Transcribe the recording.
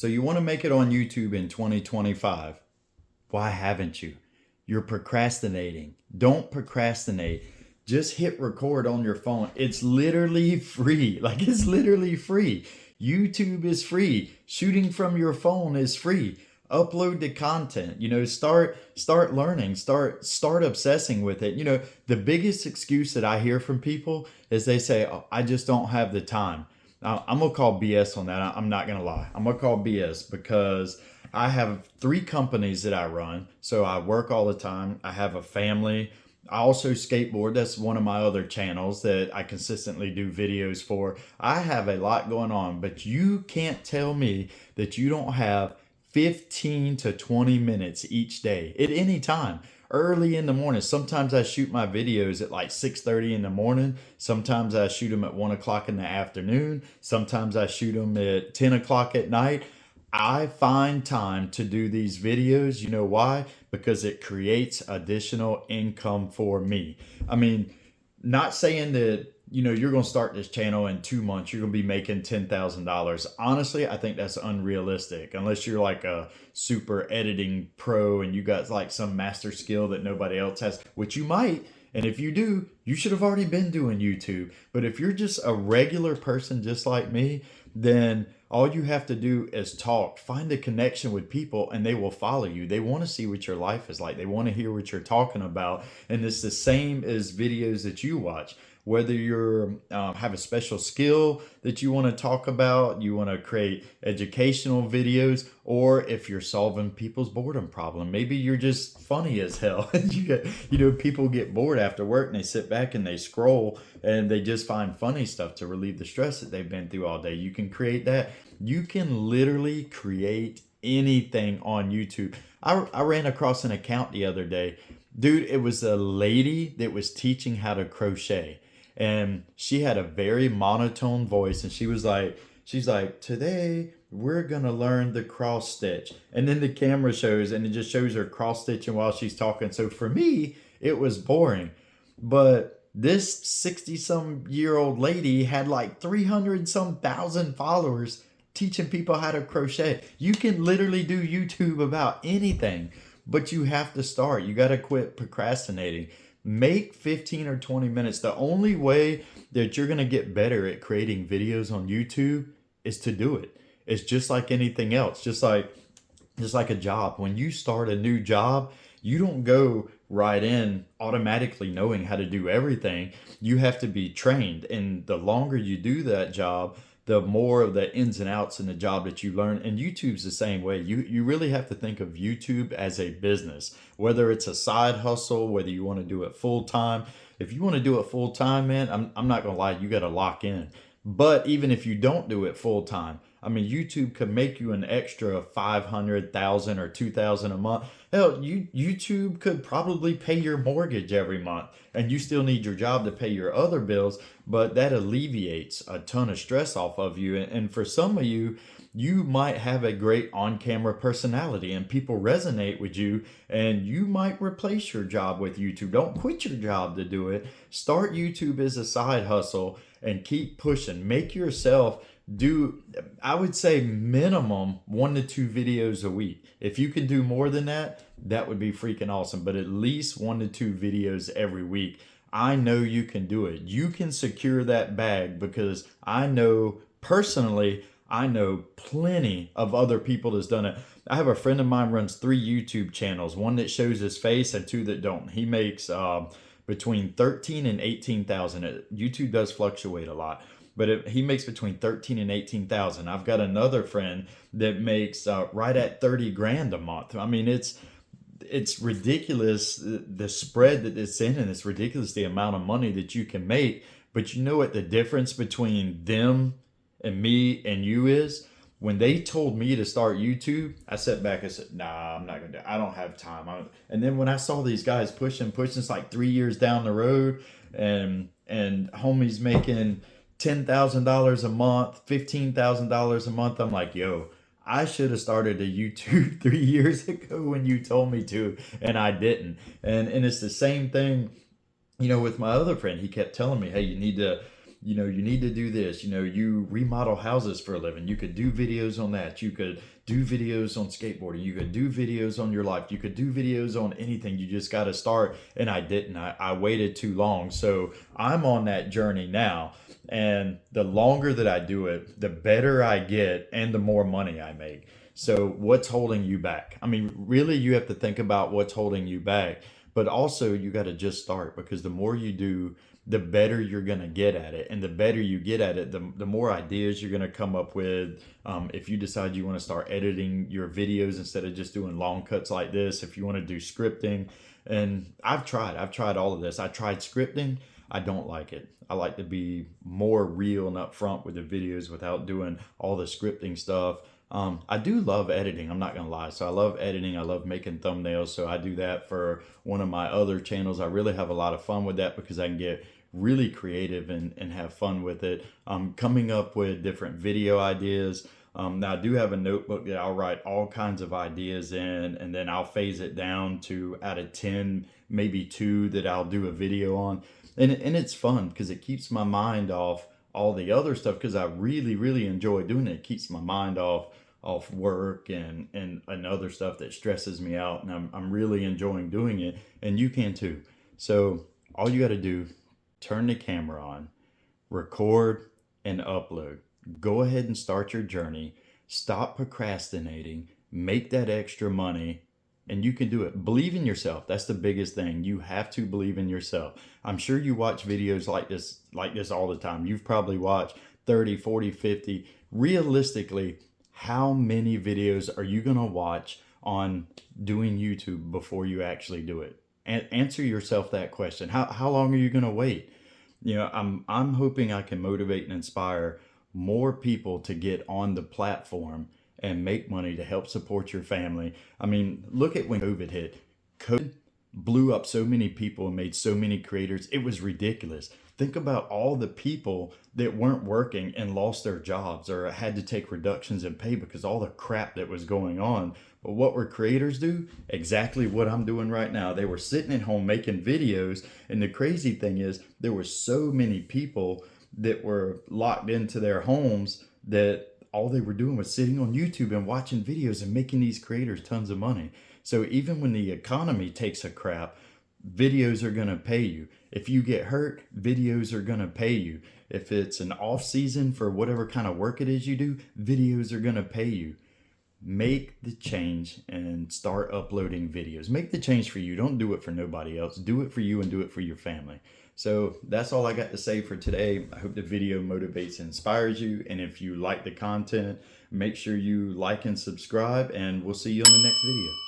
So you want to make it on YouTube in 2025. Why haven't you? You're procrastinating. Don't procrastinate. Just hit record on your phone. It's literally free. Like it's literally free. YouTube is free. Shooting from your phone is free. Upload the content. Start learning. Start obsessing with it. The biggest excuse that I hear from people is they say, "Oh, I just don't have the time." I'm gonna call BS on that. I'm not gonna lie. I'm gonna call BS because I have 3 companies that I run. So I work all the time. I have a family. I also skateboard. That's one of my other channels that I consistently do videos for. I have a lot going on, but you can't tell me that you don't have 15 to 20 minutes each day at any time. Early in the morning. Sometimes I shoot my videos at like 6:30 in the morning. Sometimes I shoot them at 1 o'clock in the afternoon. Sometimes I shoot them at 10 o'clock at night. I find time to do these videos. You know why? Because it creates additional income for me. I mean, not saying that, you're going to start this channel in 2 months, you're going to be making $10,000. Honestly, I think that's unrealistic unless you're like a super editing pro and you got like some master skill that nobody else has, which you might. And if you do, you should have already been doing YouTube. But if you're just a regular person just like me, then all you have to do is talk, find a connection with people, and they will follow you. They want to see what your life is like. They want to hear what you're talking about. And it's the same as videos that you watch. Whether you're have a special skill that you want to talk about, you want to create educational videos, or if you're solving people's boredom problem, maybe you're just funny as hell. People get bored after work and they sit back and they scroll and they just find funny stuff to relieve the stress that they've been through all day. You can create that. You can literally create anything on YouTube. I ran across an account the other day. Dude, it was a lady that was teaching how to crochet. And she had a very monotone voice. And she's like, today we're going to learn the cross stitch. And then the camera shows and it just shows her cross stitching while she's talking. So for me, it was boring. But this 60 some year old lady had like 300 some thousand followers teaching people how to crochet. You can literally do YouTube about anything, but you have to start. You got to quit procrastinating. Make 15 or 20 minutes. The only way that you're going to get better at creating videos on YouTube is to do it. It's just like anything else, just like a job. When you start a new job, you don't go right in automatically knowing how to do everything. You have to be trained. And the longer you do that job, the more of the ins and outs in the job that you learn. And YouTube's the same way. You really have to think of YouTube as a business, whether it's a side hustle, whether you want to do it full time. If you want to do it full time, man, I'm not gonna lie, you got to lock in. But even if you don't do it full time, I mean, YouTube could make you an extra 500,000 or 2,000 a month. Hell, YouTube could probably pay your mortgage every month, and you still need your job to pay your other bills. But that alleviates a ton of stress off of you. And for some of you, you might have a great on-camera personality, and people resonate with you, and you might replace your job with YouTube. Don't quit your job to do it. Start YouTube as a side hustle and keep pushing. Make yourself do, I would say, minimum 1 to 2 videos a week. If you can do more than that, that would be freaking awesome. But at least 1 to 2 videos every week. I know you can do it. You can secure that bag because I know personally, I know plenty of other people that's done it. I have a friend of mine runs 3 YouTube channels, one that shows his face and 2 that don't. He makes between 13 and 18,000. YouTube does fluctuate a lot, but he makes between 13 and 18,000. I've got another friend that makes right at 30 grand a month. I mean, it's ridiculous the spread that it's in, and it's ridiculous the amount of money that you can make. But you know what the difference between them and me and you is? When they told me to start YouTube, I sat back and said, nah, I'm not gonna do it. I don't have time. And then when I saw these guys pushing, it's like 3 years down the road, and homies making $10,000 a month, $15,000 a month. I'm like, yo, I should have started a YouTube 3 years ago when you told me to, and I didn't. And it's the same thing, with my other friend. He kept telling me, hey, you need to do this. You remodel houses for a living. You could do videos on that. You could do videos on skateboarding. You could do videos on your life. You could do videos on anything. You just got to start. And I didn't. I waited too long. So I'm on that journey now. And the longer that I do it, the better I get and the more money I make. So what's holding you back? I mean, really, you have to think about what's holding you back, but also you got to just start, because the more you do, the better you're going to get at it. And the better you get at it, the more ideas you're going to come up with. If you decide you want to start editing your videos instead of just doing long cuts like this, if you want to do scripting, and I've tried all of this. I tried scripting. I don't like it. I like to be more real and upfront with the videos without doing all the scripting stuff. I do love editing. I'm not going to lie. So I love editing. I love making thumbnails. So I do that for one of my other channels. I really have a lot of fun with that because I can get really creative and have fun with it. Coming up with different video ideas. Now I do have a notebook that I'll write all kinds of ideas in, and then I'll phase it down to out of 10, maybe 2 that I'll do a video on. And it's fun because it keeps my mind off all the other stuff, because I really, really enjoy doing it. It keeps my mind off work and other stuff that stresses me out. And I'm really enjoying doing it. And you can too. So all you got to do, turn the camera on, record and upload. Go ahead and start your journey. Stop procrastinating. Make that extra money. And you can do it. Believe in yourself. That's the biggest thing. You have to believe in yourself. I'm sure you watch videos like this all the time. You've probably watched 30, 40, 50. Realistically, how many videos are you going to watch on doing YouTube before you actually do it? And answer yourself that question. How long are you going to wait? I'm hoping I can motivate and inspire more people to get on the platform and make money to help support your family. I mean, look at when COVID hit. COVID blew up so many people and made so many creators. It was ridiculous. Think about all the people that weren't working and lost their jobs or had to take reductions in pay because all the crap that was going on. But what were creators do? Exactly what I'm doing right now. They were sitting at home making videos. And the crazy thing is, there were so many people that were locked into their homes that all they were doing was sitting on YouTube and watching videos and making these creators tons of money. So even when the economy takes a crap, videos are going to pay you. If you get hurt, videos are going to pay you. If it's an off season for whatever kind of work it is you do, videos are going to pay you. Make the change and start uploading videos. Make the change for you. Don't do it for nobody else. Do it for you and do it for your family. So that's all I got to say for today. I hope the video motivates and inspires you. And if you like the content, make sure you like and subscribe, and we'll see you on the next video.